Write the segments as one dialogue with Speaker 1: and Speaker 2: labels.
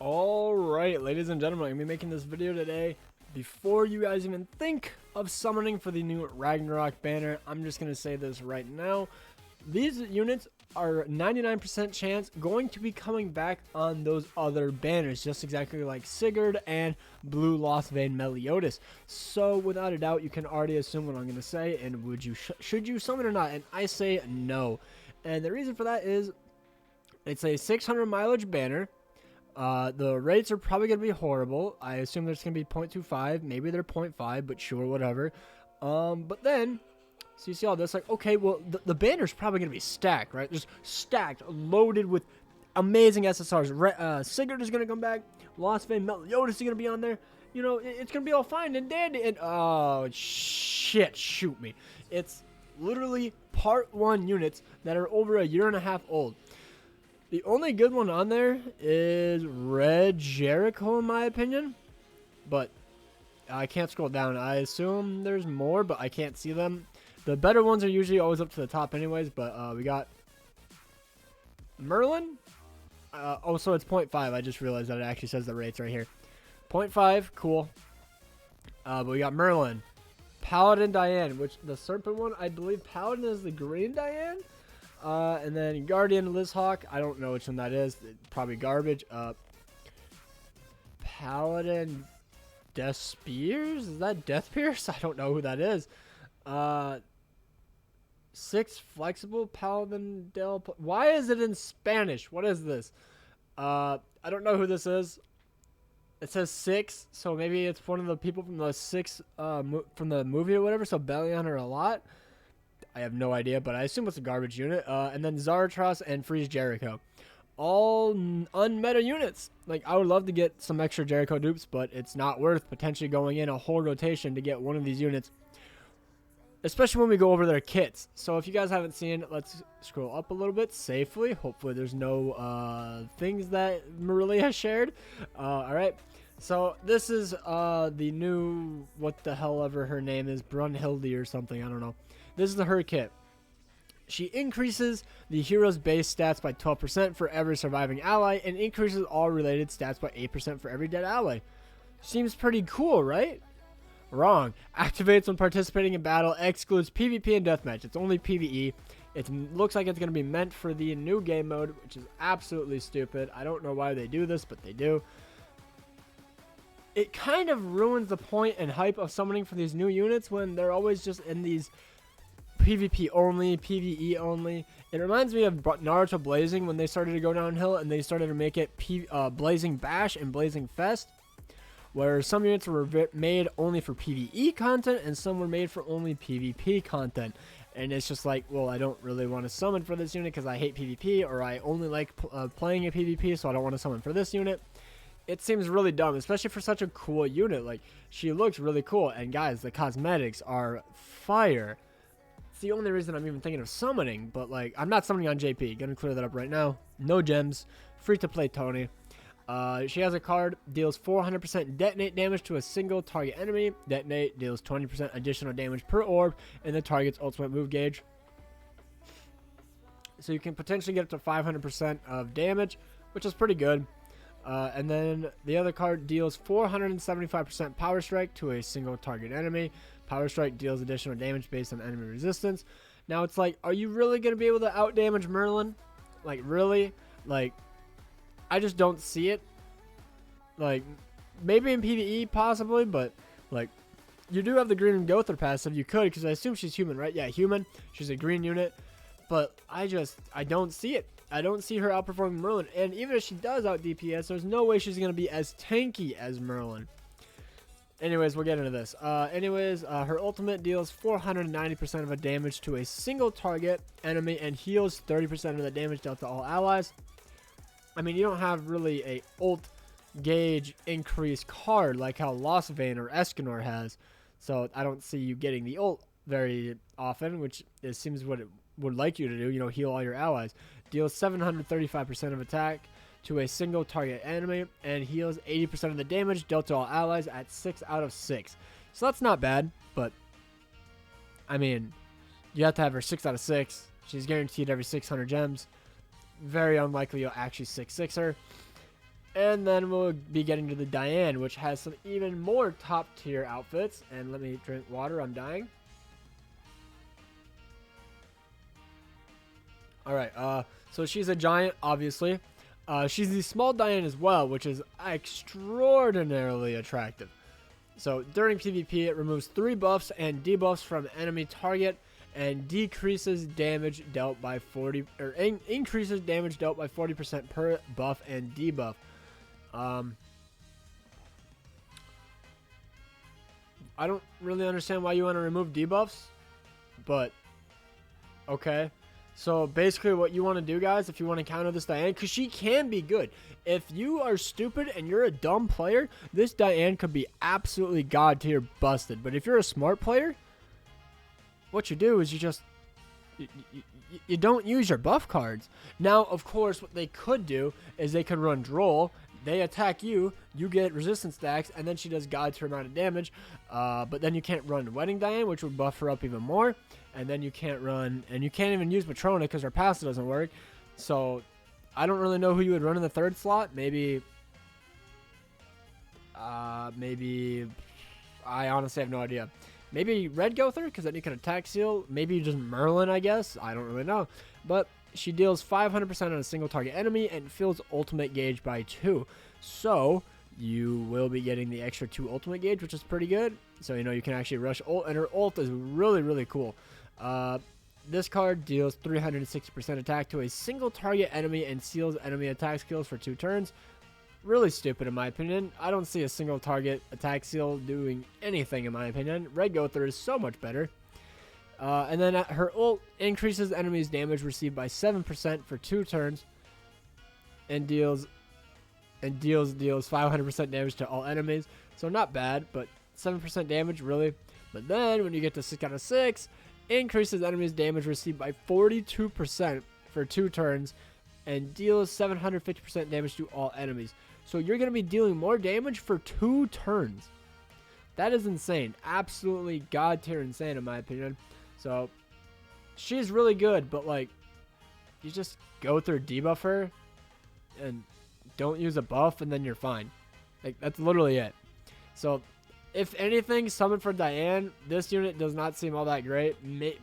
Speaker 1: Alright, ladies and gentlemen, I'm going to be making this video today. Before you guys even think of summoning for the new Ragnarok banner, I'm just going to say this right now. These units are 99% chance going to be coming back on those other banners, just exactly like Sigurd and Blue Lost Vein Meliodas. So without a doubt, you can already assume what I'm going to say, and should you summon or not? And I say no. And the reason for that is it's a 600 mileage banner. The rates are probably going to be horrible. I assume there's going to be 0.25. Maybe they're 0.5, but sure, whatever. But then, so you see all this, like, okay, well, the banner's probably going to be stacked, right? Just stacked, loaded with amazing SSRs. Sigurd is going to come back. Lost Vein Meliodas is going to be on there. You know, it's going to be all fine and dandy. And, oh, shit, shoot me. It's literally part 1 units that are over a year and a half old. The only good one on there is Red Jericho, in my opinion. But I can't scroll down. I assume there's more, but I can't see them. The better ones are usually always up to the top anyways. But we got Merlin. Oh, so it's 0.5. I just realized that it actually says the rates right here. 0.5, cool. But we got Merlin. Paladin Diane, which the Serpent one, I believe Paladin is the green Diane. And then Guardian Lizhawk. I don't know which one that is. Probably garbage. Paladin Death Spears? Is that Death Pierce? I don't know who that is. 6 Flexible Paladin Del. Why is it in Spanish? What is this? I don't know who this is. It says 6, so maybe it's one of the people from the 6 from the movie or whatever. So Bellion or a lot. I have no idea, but I assume it's a garbage unit. And then Zaratros and Freeze Jericho. All unmeta units. Like, I would love to get some extra Jericho dupes, but it's not worth potentially going in a whole rotation to get one of these units. Especially when we go over their kits. So if you guys haven't seen, let's scroll up a little bit safely. Hopefully there's no things that Marilee has shared. Alright. So this is the new, what the hell ever her name is, Brunhilde or something, I don't know. This is her kit. She increases the hero's base stats by 12% for every surviving ally and increases all related stats by 8% for every dead ally. Seems pretty cool, right? Wrong. Activates when participating in battle, excludes PvP and deathmatch. It's only PvE. It looks like it's going to be meant for the new game mode, which is absolutely stupid. I don't know why they do this, but they do. It kind of ruins the point and hype of summoning for these new units when they're always just in these PvP only, PvE only. It reminds me of Naruto Blazing when they started to go downhill and they started to make it Blazing Bash and Blazing Fest, where some units were made only for PvE content and some were made for only PvP content. And it's just like, well, I don't really want to summon for this unit because I hate PvP, or I only like playing a PvP, so I don't want to summon for this unit. It seems really dumb, especially for such a cool unit. Like, she looks really cool, and guys, the cosmetics are fire. It's the only reason I'm even thinking of summoning, but like, I'm not summoning on JP. Gonna clear that up right now. No gems. Free to play Tony. She has a card, deals 400% detonate damage to a single target enemy. Detonate deals 20% additional damage per orb in the target's ultimate move gauge. So you can potentially get up to 500% of damage, which is pretty good. And then the other card deals 475% Power Strike to a single target enemy. Power Strike deals additional damage based on enemy resistance. Now it's like, are you really going to be able to out-damage Merlin? Like, really? Like, I just don't see it. Like, maybe in PvE possibly, but like, you do have the Green Gother passive. You could, because I assume she's human, right? Yeah, human. She's a green unit. But I don't see it. I don't see her outperforming Merlin. And even if she does out DPS, there's no way she's going to be as tanky as Merlin. Anyways, we'll get into this. Her ultimate deals 490% of a damage to a single target enemy and heals 30% of the damage dealt to all allies. I mean, you don't have really a ult gauge increase card like how Lost Vein or Escanor has. So I don't see you getting the ult very often, which it seems what it would like you to do, you know, heal all your allies. Deals 735% of attack to a single target enemy and heals 80% of the damage dealt to all allies at 6 out of 6. So that's not bad, but I mean, you have to have her 6 out of 6. She's guaranteed every 600 gems. Very unlikely you'll actually 6-6 her. And then we'll be getting to the Diane, which has some even more top tier outfits. And let me drink water, I'm dying. Alright, so she's a giant, obviously. She's the small Diane as well, which is extraordinarily attractive. So during PvP, it removes 3 buffs and debuffs from enemy target and decreases damage dealt by 40 or increases damage dealt by 40% per buff and debuff. I don't really understand why you want to remove debuffs, but okay. So basically what you want to do, guys, if you want to counter this Diane, because she can be good. If you are stupid and you're a dumb player, this Diane could be absolutely god tier busted. But if you're a smart player, what you do is you just you don't use your buff cards. Now, of course, what they could do is they could run Droll. They attack you, you get resistance stacks, and then she does god tier amount of damage. But then you can't run Wedding Diane, which would buff her up even more. And then you can't run, and you can't even use Matrona because her passive doesn't work. So I don't really know who you would run in the 3rd slot. Maybe I honestly have no idea. Maybe Red Gother, because then you can attack seal. Maybe just Merlin, I guess. I don't really know. But she deals 500% on a single target enemy and fills ultimate gauge by 2. So you will be getting the extra 2 ultimate gauge, which is pretty good. So, you know, you can actually rush ult, and her ult is really, really cool. This card deals 360% attack to a single target enemy and seals enemy attack skills for 2 turns. Really stupid in my opinion. I don't see a single target attack seal doing anything in my opinion. Red Gother is so much better. And then her ult increases enemies' damage received by 7% for 2 turns and deals 500% damage to all enemies. So not bad, but 7% damage really. But then when you get to 6 out of 6, increases enemies' damage received by 42% for 2 turns and deals 750% damage to all enemies. So you're going to be dealing more damage for 2 turns. That is insane. Absolutely god tier insane in my opinion. So she's really good, but like you just go through debuff her and don't use a buff and then you're fine. Like that's literally it. So if anything, summon for Diane, this unit does not seem all that great.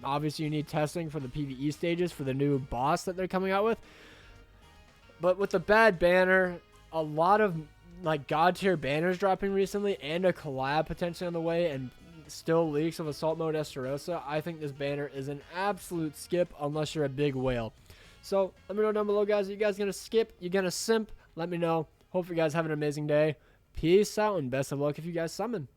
Speaker 1: Obviously, you need testing for the PvE stages for the new boss that they're coming out with. But with the bad banner, a lot of like god tier banners dropping recently, and a collab potentially on the way, and still leaks of Assault Mode Esterosa, I think this banner is an absolute skip unless you're a big whale. So let me know down below, guys. Are you guys gonna skip? You gonna simp? Let me know. Hope you guys have an amazing day. Peace out and best of luck if you guys summon.